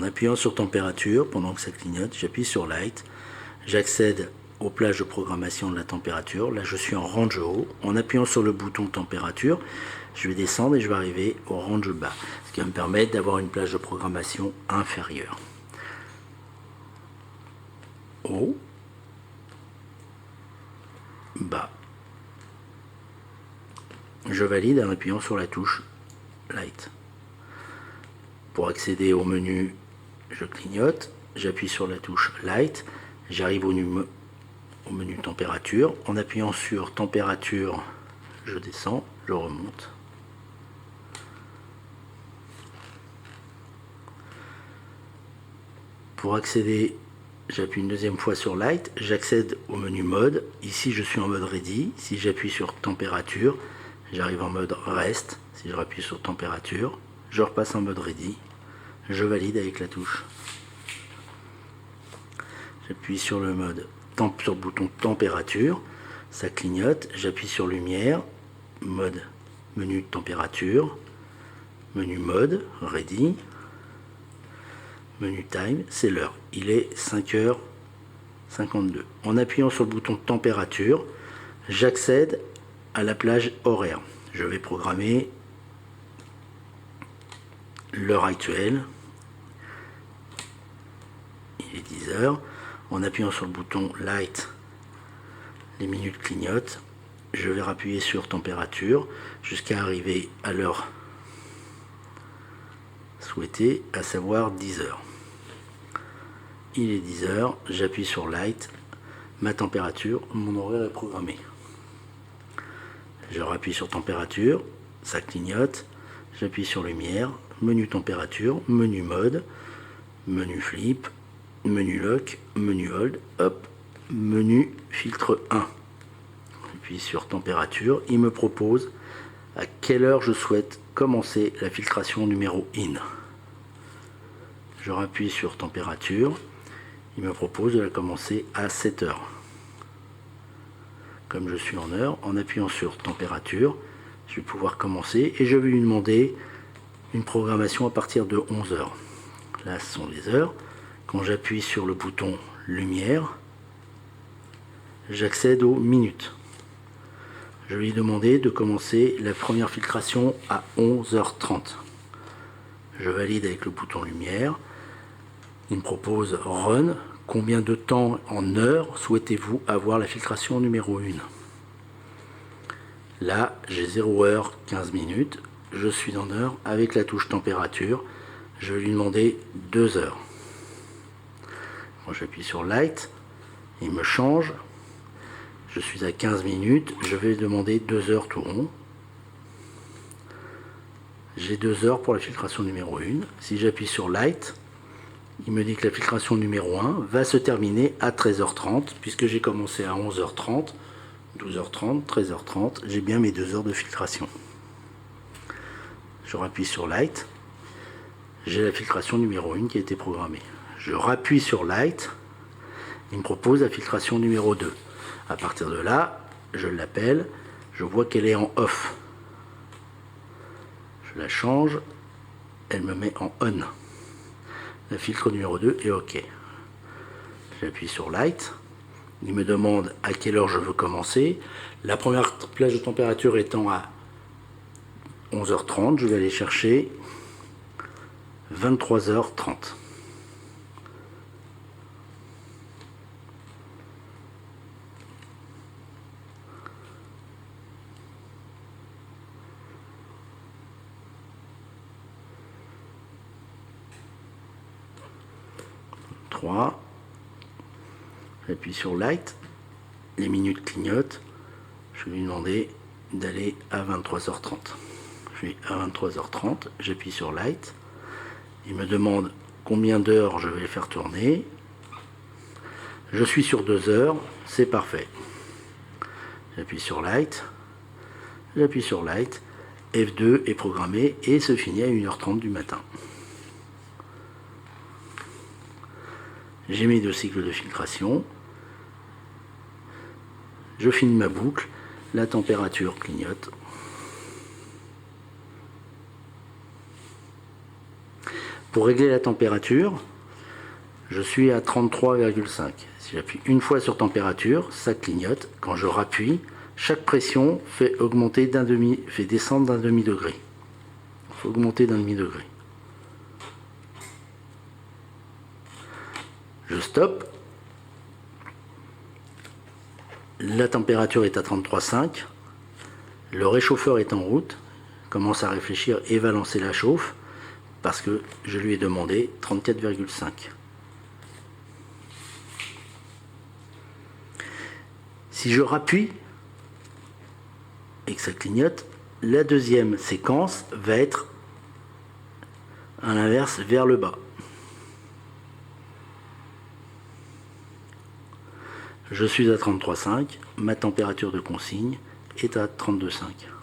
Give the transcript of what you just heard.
appuyant sur température, pendant que ça clignote, j'appuie sur Light, j'accède aux plages de programmation de la température. Là, je suis en range haut. En appuyant sur le bouton température, je vais descendre et je vais arriver au range bas, ce qui va me permettre d'avoir une plage de programmation inférieure. Haut, bas. Je valide en appuyant sur la touche Light. Pour accéder au menu, je clignote, j'appuie sur la touche Light, j'arrive au menu température. En appuyant sur température, je descends, je remonte. Pour accéder, j'appuie une deuxième fois sur Light, j'accède au menu mode. Ici, je suis en mode Ready. Si j'appuie sur température, j'arrive en mode Rest. Si je rappuie sur température, je repasse en mode Ready. Je valide avec la touche. J'appuie sur le bouton température, ça clignote. J'appuie sur lumière, mode, menu de température, menu mode, Ready. Menu time, c'est l'heure. Il est 5h52. En appuyant sur le bouton température, j'accède à la plage horaire. Je vais programmer l'heure actuelle. Il est 10h. En appuyant sur le bouton Light, les minutes clignotent. Je vais appuyer sur température jusqu'à arriver à l'heure souhaitée, à savoir 10h. Il est 10h, j'appuie sur Light, ma température, mon horaire est programmé. Je rappuie sur température, ça clignote, j'appuie sur lumière, menu température, menu mode, menu flip, menu lock, menu hold, hop, menu filtre 1. J'appuie sur température, il me propose à quelle heure je souhaite commencer la filtration numéro IN. Je rappuie sur température, il me propose de la commencer à 7h. Comme je suis en heure, en appuyant sur température, je vais pouvoir commencer et je vais lui demander une programmation à partir de 11h. Là, ce sont les heures. Quand j'appuie sur le bouton lumière, j'accède aux minutes. Je vais lui demander de commencer la première filtration à 11h30. Je valide avec le bouton lumière. Il me propose Run. Combien de temps en heures souhaitez-vous avoir la filtration numéro 1? Là, j'ai 0h 15 minutes. Je suis en heure avec la touche température. Je vais lui demander 2 heures. Quand j'appuie sur Light, il me change. Je suis à 15 minutes. Je vais demander 2 heures tout rond. J'ai 2 heures pour la filtration numéro 1. Si j'appuie sur Light, il me dit que la filtration numéro 1 va se terminer à 13h30, puisque j'ai commencé à 11h30, 12h30, 13h30. J'ai bien mes 2 heures de filtration. Je rappuie sur Light. J'ai la filtration numéro 1 qui a été programmée. Je rappuie sur Light. Il me propose la filtration numéro 2. À partir de là, je l'appelle. Je vois qu'elle est en off. Je la change. Elle me met en on. La filtre numéro 2 est OK. J'appuie sur Light. Il me demande à quelle heure je veux commencer. La première plage de température étant à 11h30, je vais aller chercher 23h30. J'appuie sur Light, les minutes clignotent, je vais lui demander d'aller à 23h30. Je vais à 23h30, j'appuie sur Light, il me demande combien d'heures je vais faire tourner. Je suis sur 2 heures, c'est parfait. J'appuie sur Light, F2 est programmé et se finit à 1h30 du matin. J'ai mes 2 cycles de filtration. Je finis ma boucle. La température clignote. Pour régler la température, je suis à 33,5. Si j'appuie une fois sur température, ça clignote. Quand je rappuie, chaque pression fait augmenter fait descendre d'un demi-degré. Il faut augmenter d'un demi-degré. Je stoppe. La température est à 33,5. Le réchauffeur est en route. Commence à réfléchir et va lancer la chauffe parce que je lui ai demandé 34,5. Si je rappuie et que ça clignote, la deuxième séquence va être à l'inverse vers le bas. Je suis à 33,5, ma température de consigne est à 32,5.